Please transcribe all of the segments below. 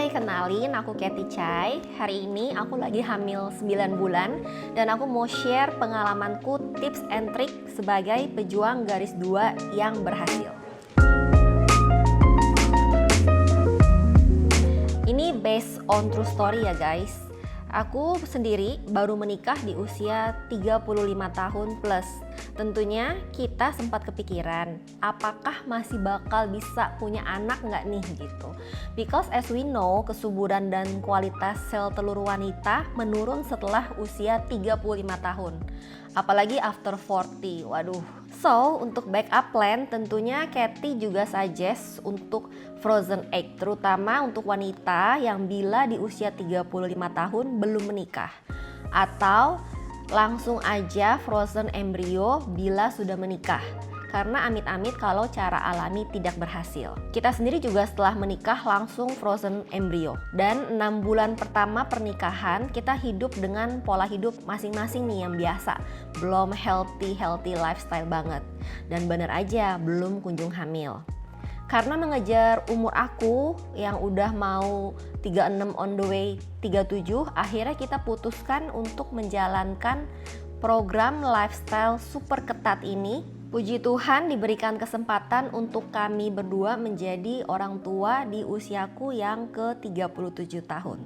Hai, kenalin aku Cathy Chai. Hari ini aku lagi hamil 9 bulan dan aku mau share pengalamanku, tips and trik sebagai pejuang garis 2 yang berhasil. Ini based on true story ya guys. Aku sendiri baru menikah di usia 35 tahun plus. Tentunya kita sempat kepikiran, apakah masih bakal bisa punya anak nggak nih gitu. Because as we know, kesuburan dan kualitas sel telur wanita menurun setelah usia 35 tahun. Apalagi after 40, waduh. So, untuk backup plan tentunya Cathy juga suggest untuk frozen egg, terutama untuk wanita yang bila di usia 35 tahun belum menikah. Atau langsung aja frozen embryo bila sudah menikah. Karena amit-amit kalau cara alami tidak berhasil. Kita sendiri juga setelah menikah langsung frozen embryo. Dan 6 bulan pertama pernikahan kita hidup dengan pola hidup masing-masing nih yang biasa. Belum healthy lifestyle banget. Dan bener aja belum kunjung hamil. Karena mengejar umur aku yang udah mau 36 on the way 37, akhirnya kita putuskan untuk menjalankan program lifestyle super ketat ini. Puji Tuhan diberikan kesempatan untuk kami berdua menjadi orang tua di usiaku yang ke-37 tahun.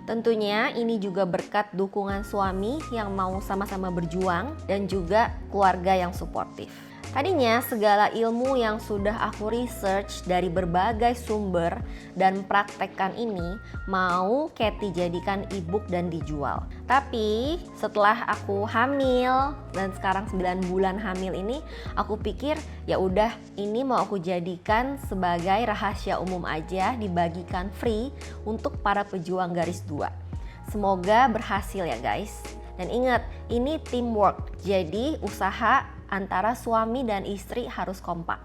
Tentunya ini juga berkat dukungan suami yang mau sama-sama berjuang dan juga keluarga yang suportif. Tadinya segala ilmu yang sudah aku research dari berbagai sumber dan praktekkan ini mau Cathy jadikan ebook dan dijual. Tapi setelah aku hamil dan sekarang 9 bulan hamil ini, aku pikir ya udah ini mau aku jadikan sebagai rahasia umum aja, dibagikan free untuk para pejuang garis 2. Semoga berhasil ya guys. Dan ingat, ini teamwork. Jadi usaha antara suami dan istri harus kompak.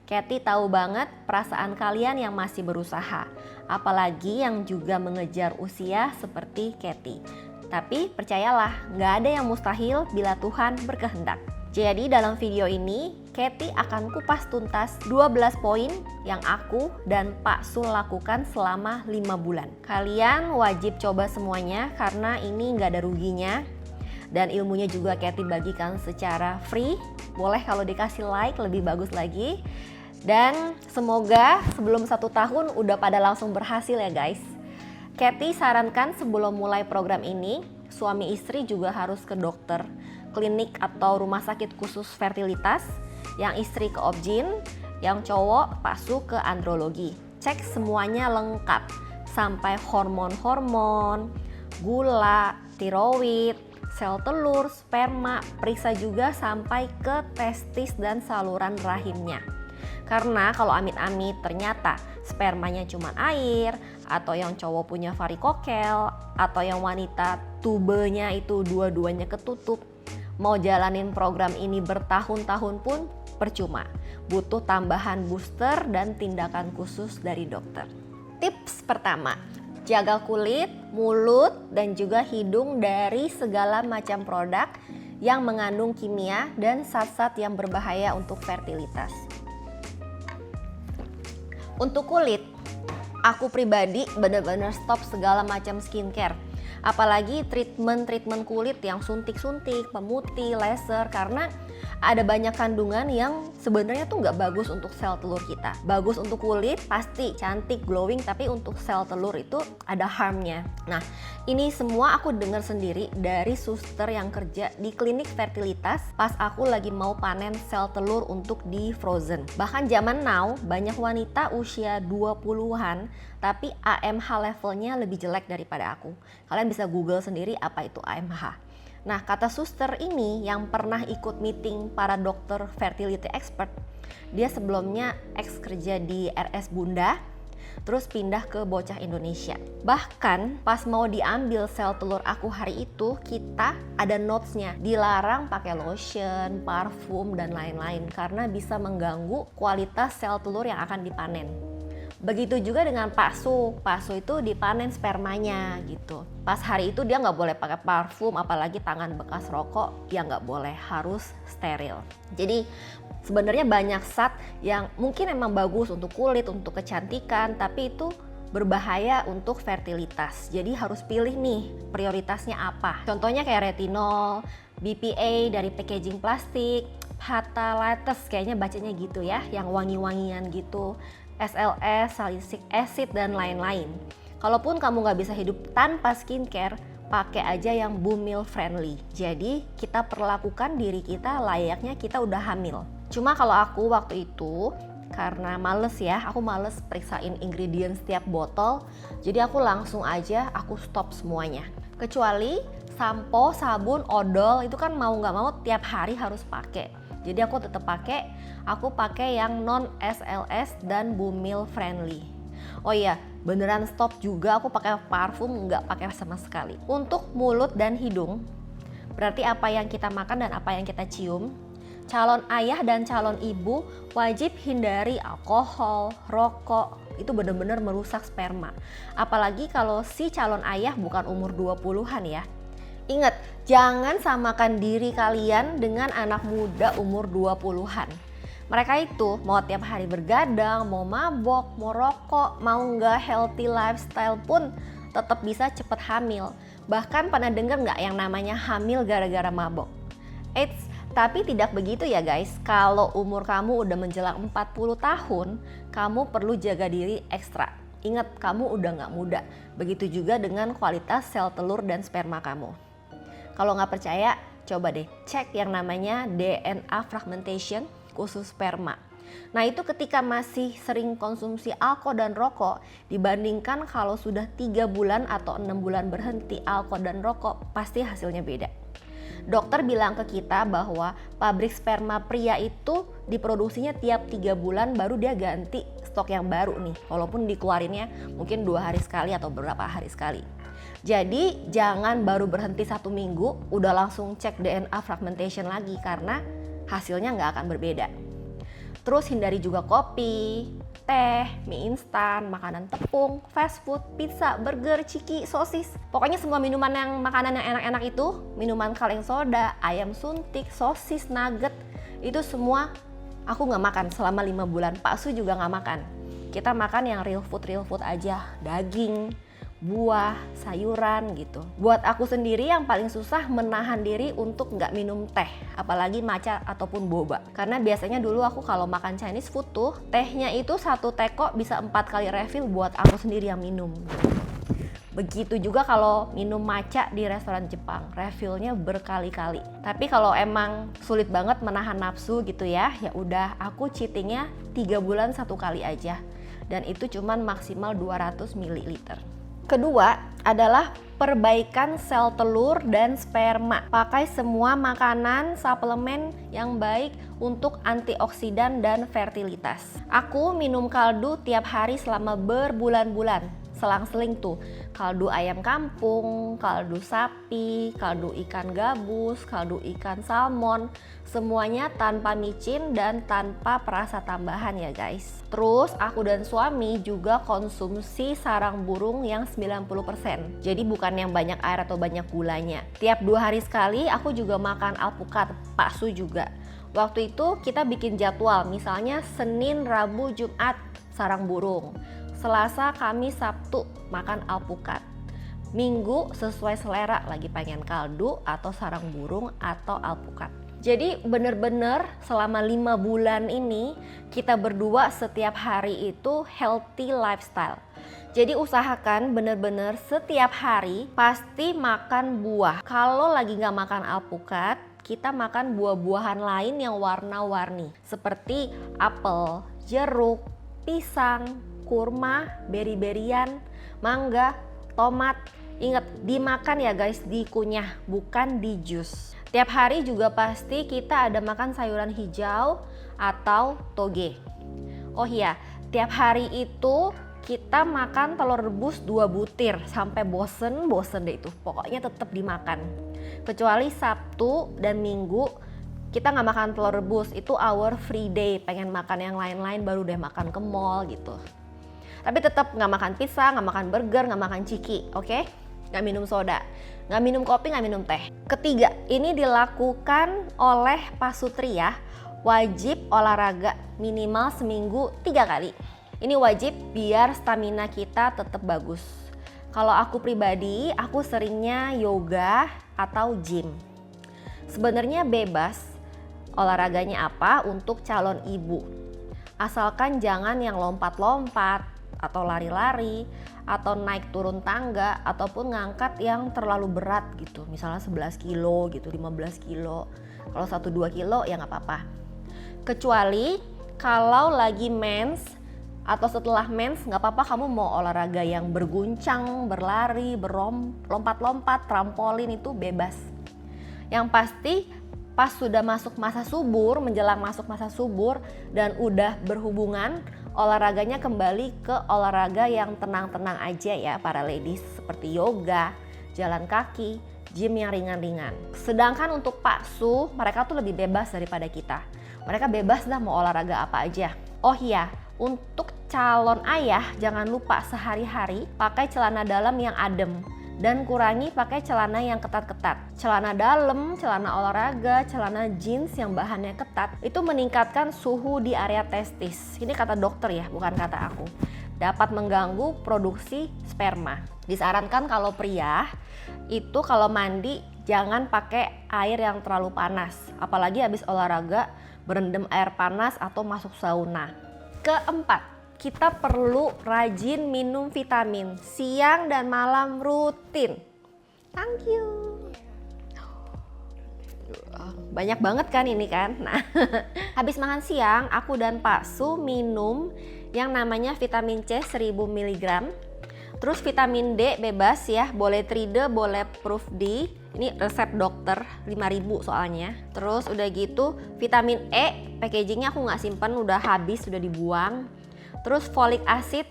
Cathy tahu banget perasaan kalian yang masih berusaha, apalagi yang juga mengejar usia seperti Cathy. Tapi percayalah, nggak ada yang mustahil bila Tuhan berkehendak. Jadi dalam video ini, Cathy akan kupas tuntas 12 poin yang aku dan Pak Sul lakukan selama 5 bulan. Kalian wajib coba semuanya karena ini nggak ada ruginya. Dan ilmunya juga Cathy bagikan secara free. Boleh kalau dikasih like lebih bagus lagi. Dan semoga sebelum 1 tahun udah pada langsung berhasil ya guys. Cathy sarankan sebelum mulai program ini, suami istri juga harus ke dokter, klinik atau rumah sakit khusus fertilitas. Yang istri ke obgyn, yang cowok pasu ke andrologi. Cek semuanya lengkap, sampai hormon-hormon, gula, tiroid, sel telur, sperma, periksa juga sampai ke testis dan saluran rahimnya. Karena kalau amit-amit ternyata spermanya cuma air, atau yang cowok punya varikokel, atau yang wanita tubenya itu dua-duanya ketutup, mau jalanin program ini bertahun-tahun pun percuma. Butuh tambahan booster dan tindakan khusus dari dokter. Tips pertama, jaga kulit, mulut, dan juga hidung dari segala macam produk yang mengandung kimia dan zat-zat yang berbahaya untuk fertilitas. Untuk kulit, aku pribadi benar-benar stop segala macam skincare. Apalagi treatment kulit yang suntik-suntik, pemutih, laser, karena ada banyak kandungan yang sebenarnya tuh nggak bagus untuk sel telur kita. Bagus untuk kulit pasti cantik, glowing, tapi untuk sel telur itu ada harmnya. Nah, ini semua aku dengar sendiri dari suster yang kerja di klinik fertilitas pas aku lagi mau panen sel telur untuk di frozen. Bahkan zaman now banyak wanita usia 20-an tapi AMH levelnya lebih jelek daripada aku. Kalian bisa Google sendiri apa itu AMH. Nah, kata suster ini yang pernah ikut meeting para dokter fertility expert, dia sebelumnya kerja di RS Bunda, terus pindah ke Bocah Indonesia. Bahkan pas mau diambil sel telur aku hari itu, kita ada notesnya, dilarang pakai lotion, parfum, dan lain-lain karena bisa mengganggu kualitas sel telur yang akan dipanen. Begitu juga dengan Pak Su itu dipanen spermanya gitu. Pas hari itu dia nggak boleh pakai parfum, apalagi tangan bekas rokok, dia nggak boleh, harus steril. Jadi sebenarnya banyak zat yang mungkin emang bagus untuk kulit, untuk kecantikan, tapi itu berbahaya untuk fertilitas. Jadi harus pilih nih prioritasnya apa. Contohnya kayak retinol, BPA dari packaging plastik, phthalates kayaknya bacanya gitu ya, yang wangi-wangian gitu, SLS, salicylic acid dan lain-lain. Kalaupun kamu nggak bisa hidup tanpa skincare, pakai aja yang bumil friendly. Jadi kita perlakukan diri kita layaknya kita udah hamil. Cuma kalau aku waktu itu karena males ya, aku males periksain ingredients setiap botol. Jadi aku langsung aja aku stop semuanya. Kecuali sampo, sabun, odol itu kan mau nggak mau tiap hari harus pakai. Jadi aku tetap pakai. Aku pakai yang non SLS dan bumil friendly. Oh iya, beneran stop juga aku pakai parfum, nggak pakai sama sekali. Untuk mulut dan hidung, berarti apa yang kita makan dan apa yang kita cium. Calon ayah dan calon ibu wajib hindari alkohol, rokok, itu bener-bener merusak sperma. Apalagi kalau si calon ayah bukan umur 20-an ya. Ingat, jangan samakan diri kalian dengan anak muda umur 20-an. Mereka itu mau tiap hari bergadang, mau mabok, mau rokok, mau nggak healthy lifestyle pun tetap bisa cepet hamil. Bahkan pernah dengar nggak yang namanya hamil gara-gara mabok? Eits, tapi tidak begitu ya guys. Kalau umur kamu udah menjelang 40 tahun, kamu perlu jaga diri ekstra. Ingat, kamu udah nggak muda. Begitu juga dengan kualitas sel telur dan sperma kamu. Kalau nggak percaya, coba deh cek yang namanya DNA fragmentation khusus sperma. Nah itu ketika masih sering konsumsi alkohol dan rokok dibandingkan kalau sudah 3 bulan atau 6 bulan berhenti alkohol dan rokok, pasti hasilnya beda. Dokter bilang ke kita bahwa pabrik sperma pria itu diproduksinya tiap 3 bulan baru dia ganti stok yang baru nih. Walaupun dikeluarinnya mungkin 2 hari sekali atau beberapa hari sekali. Jadi jangan baru berhenti 1 minggu udah langsung cek DNA fragmentation lagi karena hasilnya nggak akan berbeda. Terus hindari juga kopi, teh, mie instan, makanan tepung, fast food, pizza, burger, ciki, sosis. Pokoknya semua makanan yang enak-enak itu, minuman kaleng soda, ayam suntik, sosis, nugget, itu semua aku nggak makan selama 5 bulan. Pak Su juga nggak makan. Kita makan yang real food aja, daging, buah, sayuran gitu. Buat aku sendiri yang paling susah menahan diri untuk nggak minum teh, apalagi matcha ataupun boba. Karena biasanya dulu aku kalau makan Chinese food tuh, tehnya itu 1 teko bisa 4 kali refill buat aku sendiri yang minum. Begitu juga kalau minum matcha di restoran Jepang, refillnya berkali-kali. Tapi kalau emang sulit banget menahan nafsu gitu ya udah aku cheatingnya 3 bulan 1 kali aja. Dan itu cuman maksimal 200 ml. Kedua adalah perbaikan sel telur dan sperma. Pakai semua makanan, suplemen yang baik untuk antioksidan dan fertilitas. Aku minum kaldu tiap hari selama berbulan-bulan. Selang-seling tuh, kaldu ayam kampung, kaldu sapi, kaldu ikan gabus, kaldu ikan salmon, semuanya tanpa micin dan tanpa perasa tambahan ya guys. Terus aku dan suami juga konsumsi sarang burung yang 90%. Jadi bukan yang banyak air atau banyak gulanya. Tiap 2 hari sekali aku juga makan alpukat, Pak Su juga. Waktu itu kita bikin jadwal, misalnya Senin, Rabu, Jumat sarang burung. Selasa, Kamis, Sabtu makan alpukat. Minggu sesuai selera, lagi pengen kaldu atau sarang burung atau alpukat. Jadi bener-bener selama 5 bulan ini kita berdua setiap hari itu healthy lifestyle. Jadi usahakan bener-bener setiap hari pasti makan buah. Kalau lagi nggak makan alpukat, kita makan buah-buahan lain yang warna-warni. Seperti apel, jeruk, pisang, kurma, beri-berian, mangga, tomat. Ingat, dimakan ya guys, dikunyah, bukan di jus. Tiap hari juga pasti kita ada makan sayuran hijau atau toge. Oh iya, tiap hari itu kita makan telur rebus 2 butir sampai bosen deh itu. Pokoknya tetap dimakan. Kecuali Sabtu dan Minggu kita nggak makan telur rebus, itu our free day. Pengen makan yang lain-lain baru deh makan ke mall gitu. Tapi tetap nggak makan pizza, nggak makan burger, nggak makan ciki, oke? Nggak minum soda, nggak minum kopi, nggak minum teh. Ketiga, ini dilakukan oleh Pak Sutri ya, wajib olahraga minimal seminggu 3 kali. Ini wajib biar stamina kita tetap bagus. Kalau aku pribadi, aku seringnya yoga atau gym. Sebenarnya bebas olahraganya apa untuk calon ibu. Asalkan jangan yang lompat-lompat atau lari-lari atau naik turun tangga ataupun ngangkat yang terlalu berat gitu. Misalnya 11 kilo gitu, 15 kilo. Kalau 1-2 kilo ya nggak apa-apa. Kecuali kalau lagi mens atau setelah mens, nggak apa-apa kamu mau olahraga yang berguncang, berlari, lompat-lompat, trampolin, itu bebas. Yang pasti pas sudah masuk masa subur, menjelang masuk masa subur dan udah berhubungan, olahraganya kembali ke olahraga yang tenang-tenang aja ya para ladies, seperti yoga, jalan kaki, gym yang ringan-ringan. Sedangkan untuk Pak Su, mereka tuh lebih bebas daripada kita. Mereka bebas dah mau olahraga apa aja. Oh iya, untuk calon ayah jangan lupa sehari-hari pakai celana dalam yang adem dan kurangi pakai celana yang ketat-ketat. Celana dalam, celana olahraga, celana jeans yang bahannya ketat itu meningkatkan suhu di area testis. Ini kata dokter ya, bukan kata aku. Dapat mengganggu produksi sperma. Disarankan kalau pria itu kalau mandi jangan pakai air yang terlalu panas, apalagi habis olahraga berendam air panas atau masuk sauna. Keempat, kita perlu rajin minum vitamin siang dan malam rutin. Thank you. Banyak banget kan ini kan. Nah, habis makan siang aku dan Pak Su minum yang namanya vitamin C 1000 mg. Terus vitamin D bebas ya, boleh Tride, boleh Proof D. Ini resep dokter, 5.000 soalnya. Terus udah gitu vitamin E, packagingnya aku nggak simpen, udah habis, udah dibuang. Terus folic acid.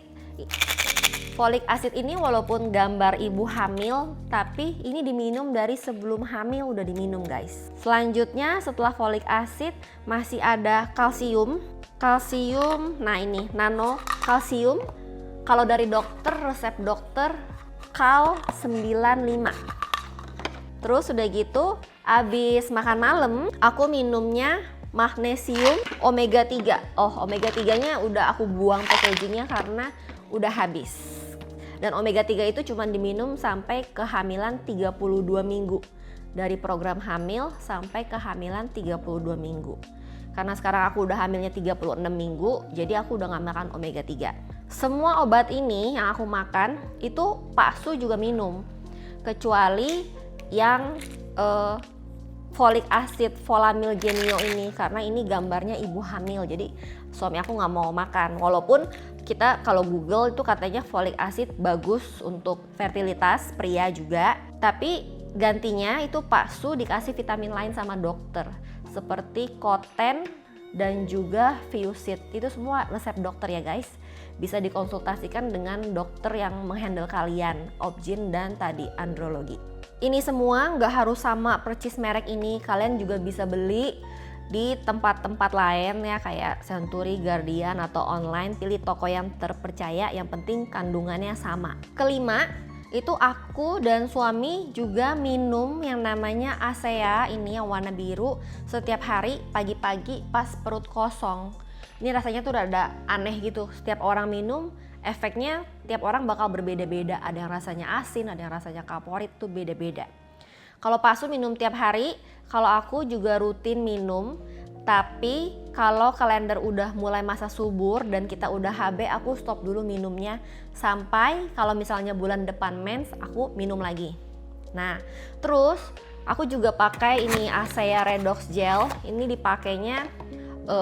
Folic acid ini walaupun gambar ibu hamil, tapi ini diminum dari sebelum hamil udah diminum guys. Selanjutnya setelah folic acid masih ada kalsium. Kalsium, nah ini nano kalsium. Kalau dari dokter, resep dokter Kal 95. Terus udah gitu abis makan malam aku minumnya magnesium omega 3. Oh, omega 3-nya udah aku buang packagingnya karena udah habis. Dan omega 3 itu cuma diminum sampai kehamilan 32 minggu. Dari program hamil sampai kehamilan 32 minggu. Karena sekarang aku udah hamilnya 36 minggu, jadi aku udah gak makan omega 3. Semua obat ini yang aku makan itu Pak Su juga minum. Kecuali yang folic acid Folamil Genio ini, karena ini gambarnya ibu hamil, jadi suami aku nggak mau makan. Walaupun kita kalau Google itu katanya folic acid bagus untuk fertilitas pria juga, tapi gantinya itu Pak Su dikasih vitamin lain sama dokter seperti Koten dan juga Fusit. Itu semua resep dokter ya guys, bisa dikonsultasikan dengan dokter yang menghandle kalian, obgyn dan tadi andrologi. Ini semua nggak harus sama percis merek ini, kalian juga bisa beli di tempat-tempat lain ya, kayak Century, Guardian atau online. Pilih toko yang terpercaya, yang penting kandungannya sama. Kelima, itu aku dan suami juga minum yang namanya Asea, ini yang warna biru, setiap hari pagi-pagi pas perut kosong. Ini rasanya tuh rada aneh gitu, setiap orang minum efeknya tiap orang bakal berbeda-beda. Ada yang rasanya asin, ada yang rasanya kaporit, tuh beda-beda. Kalau Pak Su minum tiap hari, kalau aku juga rutin minum. Tapi kalau kalender udah mulai masa subur dan kita udah HB, aku stop dulu minumnya sampai kalau misalnya bulan depan mens aku minum lagi. Nah, terus aku juga pakai ini Asea Redox Gel. Ini dipakainya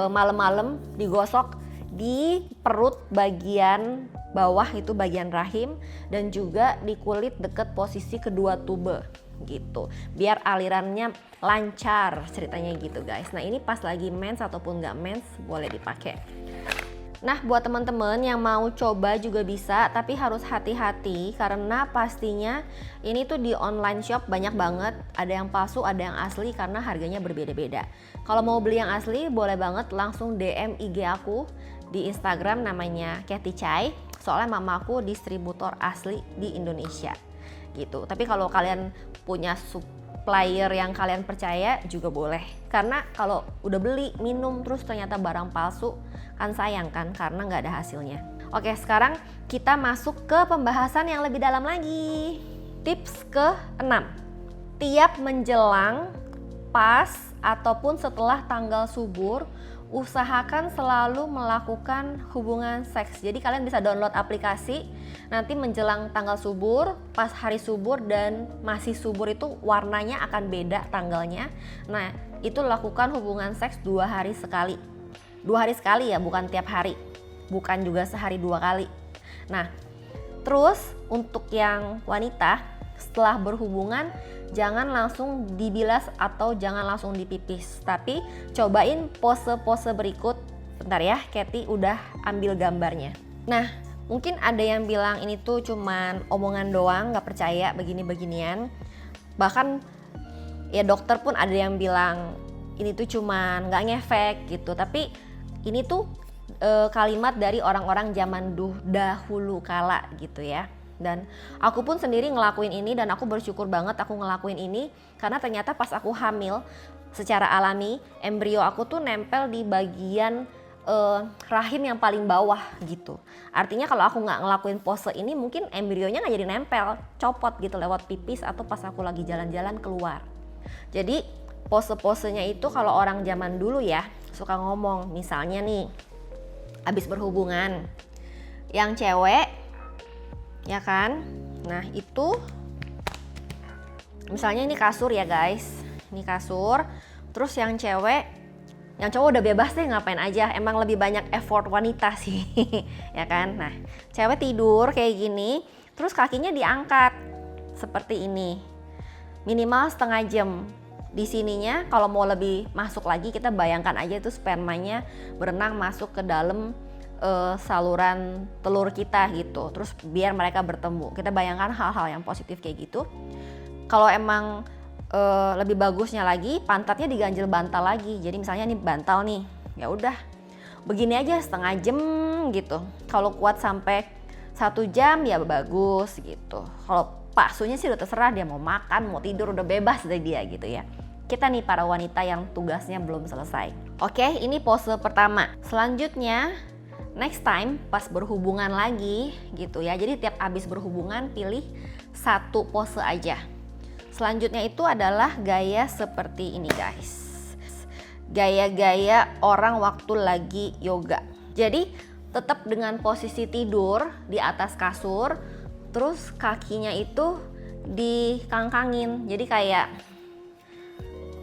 malam-malam, digosok di perut bagian bawah, itu bagian rahim, dan juga di kulit deket posisi kedua tube gitu, biar alirannya lancar ceritanya gitu guys. Nah, ini pas lagi mens ataupun nggak mens boleh dipakai. Nah, buat teman-teman yang mau coba juga bisa, tapi harus hati-hati karena pastinya ini tuh di online shop banyak banget, ada yang palsu, ada yang asli karena harganya berbeda-beda. Kalau mau beli yang asli boleh banget langsung DM IG aku di Instagram, namanya Kathy Chai. Soalnya mamaku distributor asli di Indonesia gitu. Tapi kalau kalian punya supplier yang kalian percaya juga boleh. Karena kalau udah beli, minum terus ternyata barang palsu, kan sayang kan, karena nggak ada hasilnya. Oke, sekarang kita masuk ke pembahasan yang lebih dalam lagi. Tips ke-6. Tiap menjelang, pas, ataupun setelah tanggal subur, usahakan selalu melakukan hubungan seks. Jadi kalian bisa download aplikasi, nanti menjelang tanggal subur, pas hari subur dan masih subur itu warnanya akan beda tanggalnya. Nah, itu lakukan hubungan seks 2 hari sekali. 2 hari sekali ya, bukan tiap hari. Bukan juga sehari 2 kali. Nah, terus untuk yang wanita, setelah berhubungan jangan langsung dibilas atau jangan langsung dipipis, tapi cobain pose-pose berikut. Bentar ya, Katy udah ambil gambarnya. Nah, mungkin ada yang bilang ini tuh cuman omongan doang, gak percaya begini-beginian. Bahkan ya dokter pun ada yang bilang ini tuh cuman gak ngefek gitu. Tapi ini tuh kalimat dari orang-orang zaman dahulu kala gitu ya. Dan aku pun sendiri ngelakuin ini dan aku bersyukur banget aku ngelakuin ini karena ternyata pas aku hamil secara alami embrio aku tuh nempel di bagian rahim yang paling bawah gitu. Artinya kalau aku nggak ngelakuin pose ini mungkin embrionya nggak jadi nempel, copot gitu lewat pipis atau pas aku lagi jalan-jalan keluar. Jadi pose-posenya itu kalau orang zaman dulu ya suka ngomong, misalnya nih abis berhubungan yang cewek ya kan, nah itu misalnya ini kasur ya guys, ini kasur, terus yang cewek, yang cowok udah bebas deh ngapain aja, emang lebih banyak effort wanita sih ya kan. Nah cewek tidur kayak gini, terus kakinya diangkat seperti ini minimal setengah jam. Di sininya kalau mau lebih masuk lagi kita bayangkan aja itu spermanya berenang masuk ke dalam saluran telur kita gitu, terus biar mereka bertemu. Kita bayangkan hal-hal yang positif kayak gitu. Kalau emang lebih bagusnya lagi pantatnya diganjel bantal lagi. Jadi misalnya ini bantal nih, ya udah begini aja setengah jam gitu. Kalau kuat sampai 1 jam ya bagus gitu. Kalau paksunya sih udah terserah, dia mau makan mau tidur udah bebas dari dia gitu ya. Kita nih para wanita yang tugasnya belum selesai. Oke, ini pose pertama. Selanjutnya next time pas berhubungan lagi gitu ya. Jadi tiap habis berhubungan pilih 1 pose aja. Selanjutnya itu adalah gaya seperti ini guys. Gaya-gaya orang waktu lagi yoga. Jadi tetap dengan posisi tidur di atas kasur, terus kakinya itu dikangkangin. Jadi kayak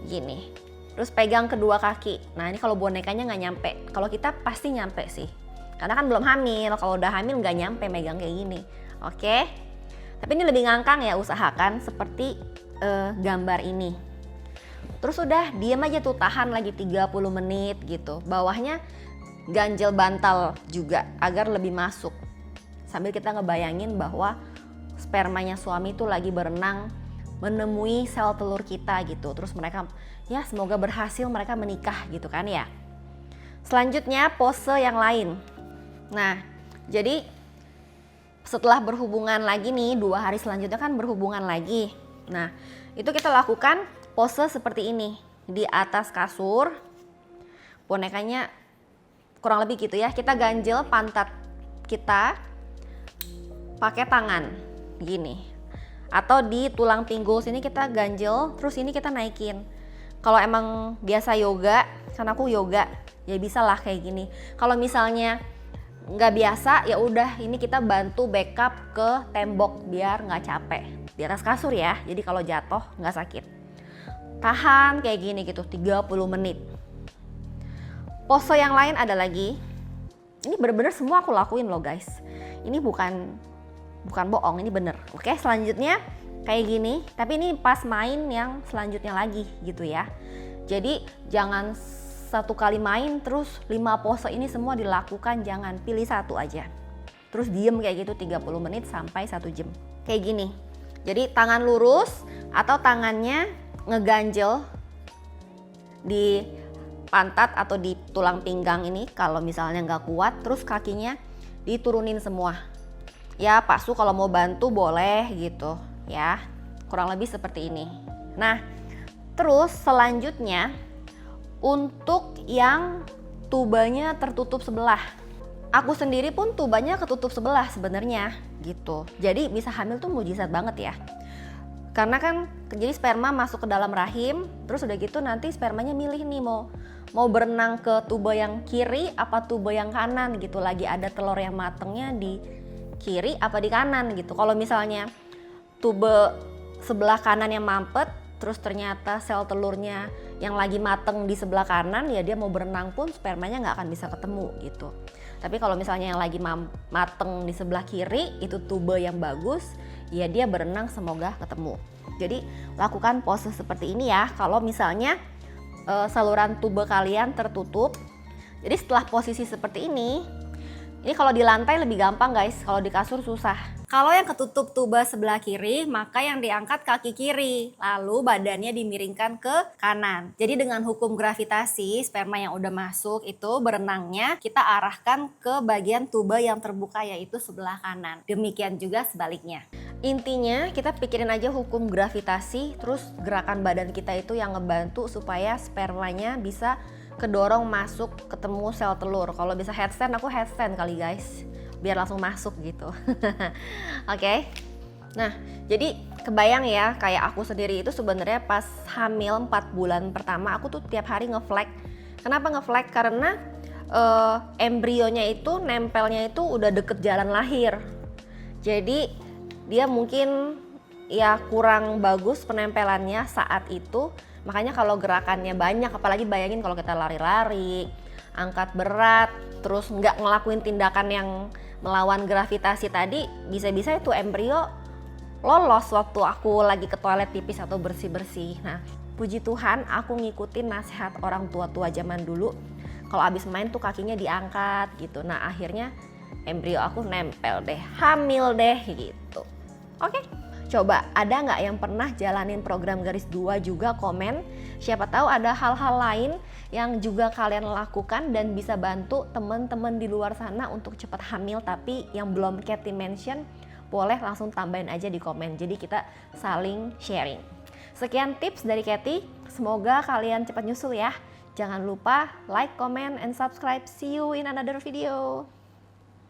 gini. Terus pegang kedua kaki. Nah ini kalau bonekanya nggak nyampe. Kalau kita pasti nyampe sih. Karena kan belum hamil. Kalau udah hamil nggak nyampe megang kayak gini. Oke. Tapi ini lebih ngangkang ya, usahakan seperti gambar ini. Terus udah diem aja tuh, tahan lagi 30 menit gitu. Bawahnya ganjel bantal juga agar lebih masuk. Sambil kita ngebayangin bahwa spermanya suami tuh lagi berenang menemui sel telur kita gitu. Terus mereka ya semoga berhasil mereka menikah gitu kan ya. Selanjutnya pose yang lain. Nah jadi setelah berhubungan lagi nih 2 hari selanjutnya kan berhubungan lagi. Nah itu kita lakukan pose seperti ini di atas kasur. Bonekanya kurang lebih gitu ya. Kita ganjel pantat kita pakai tangan gini. Atau di tulang pinggul sini kita ganjel, terus ini kita naikin. Kalau emang biasa yoga, kan aku yoga, ya bisa lah kayak gini. Kalau misalnya nggak biasa, ya udah ini kita bantu backup ke tembok biar nggak capek. Di atas kasur ya, jadi kalau jatuh nggak sakit. Tahan kayak gini gitu, 30 menit. Pose yang lain ada lagi. Ini bener-bener semua aku lakuin loh guys. Ini bukan bohong, ini bener. Oke, selanjutnya kayak gini, tapi ini pas main yang selanjutnya lagi gitu ya. Jadi jangan 1 kali main terus 5 pose ini semua dilakukan, jangan pilih 1 aja. Terus diem kayak gitu 30 menit sampai 1 jam. Kayak gini. Jadi tangan lurus atau tangannya ngeganjel di pantat atau di tulang pinggang ini kalau misalnya nggak kuat, terus kakinya diturunin semua. Ya Pak Su kalau mau bantu boleh gitu ya, kurang lebih seperti ini. Nah terus selanjutnya untuk yang tubanya tertutup sebelah. Aku sendiri pun tubanya ketutup sebelah sebenarnya gitu. Jadi bisa hamil tuh mujizat banget ya. Karena kan jadi sperma masuk ke dalam rahim, terus udah gitu nanti spermanya milih nih mau berenang ke tube yang kiri apa tube yang kanan gitu. Lagi ada telur yang matengnya di kiri apa di kanan gitu. Kalau misalnya tube sebelah kanan yang mampet, terus ternyata sel telurnya yang lagi mateng di sebelah kanan, ya dia mau berenang pun spermanya nggak akan bisa ketemu gitu. Tapi kalau misalnya yang lagi mateng di sebelah kiri, itu tube yang bagus, ya dia berenang semoga ketemu. Jadi lakukan pose seperti ini ya kalau misalnya saluran tube kalian tertutup. Jadi setelah posisi seperti ini kalau di lantai lebih gampang guys, kalau di kasur susah. Kalau yang ketutup tuba sebelah kiri, maka yang diangkat kaki kiri, lalu badannya dimiringkan ke kanan. Jadi dengan hukum gravitasi, sperma yang udah masuk itu berenangnya kita arahkan ke bagian tuba yang terbuka yaitu sebelah kanan. Demikian juga sebaliknya. Intinya kita pikirin aja hukum gravitasi, terus gerakan badan kita itu yang ngebantu supaya spermanya bisa kedorong masuk ketemu sel telur. Kalau bisa headstand, aku headstand kali guys, biar langsung masuk gitu. Oke. Nah, jadi kebayang ya, kayak aku sendiri itu sebenarnya pas hamil 4 bulan pertama aku tuh tiap hari ngeflag. Kenapa ngeflag? Karena embrionya itu nempelnya itu udah deket jalan lahir. Jadi dia mungkin ya kurang bagus penempelannya saat itu. Makanya kalau gerakannya banyak, apalagi bayangin kalau kita lari-lari, angkat berat, terus nggak ngelakuin tindakan yang melawan gravitasi tadi, bisa-bisa itu embrio lolos waktu aku lagi ke toilet pipis atau bersih-bersih. Nah, puji Tuhan aku ngikutin nasihat orang tua-tua zaman dulu. Kalau abis main tuh kakinya diangkat gitu. Nah, akhirnya embrio aku nempel deh, hamil deh gitu. Oke. Coba ada nggak yang pernah jalanin program garis 2 juga komen? Siapa tahu ada hal-hal lain yang juga kalian lakukan dan bisa bantu teman-teman di luar sana untuk cepat hamil, tapi yang belum Katy mention boleh langsung tambahin aja di komen. Jadi kita saling sharing. Sekian tips dari Katy, semoga kalian cepat nyusul ya. Jangan lupa like, comment, and subscribe. See you in another video.